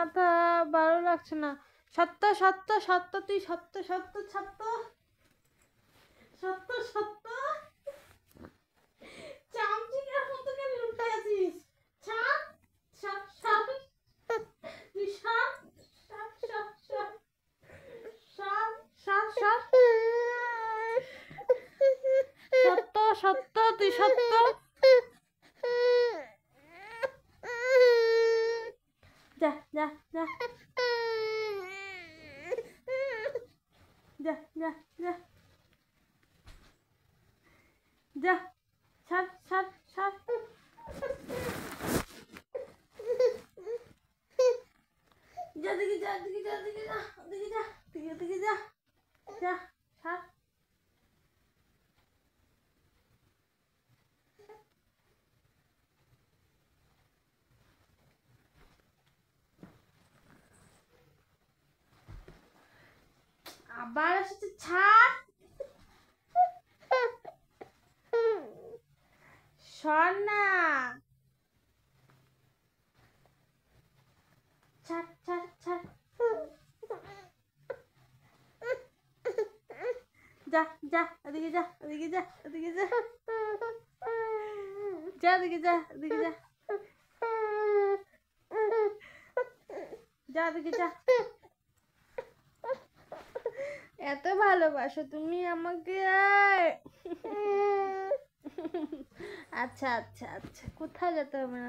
মাথা ভালো লাগছে না। সত্য সত্য সত্য, তুই সত্য সত্য সত্য সত্য সত্য চামচিকার মতো কেন লুটে আছিস? ছাড় ছাড় ছাড়, তুই ছাড় ছাড় ছাড় ছাড় ছাড় ছাড় ছাড়। সত্য সত্য, তুই সত্য। যা যা যা যা যা যা যা, ছাড় ছাড় ছাড়। যা দিকে যা, দিকে যা, দিকে যা, দিকে যা, দিকে দিকে যা, যা ছাড়। আবার এসেছে, ছাড়। সর না, ছাড় ছাড় ছাড়। যা যা, এদিকে যা, এদিকে যা, এদিকে যা, যা এদিকে যা, এদিকে যা, যা এদিকে যা। এত ভালোবাসো তুমি আমাকে? আচ্ছা আচ্ছা আচ্ছা, কোথাও যেতে হবে না।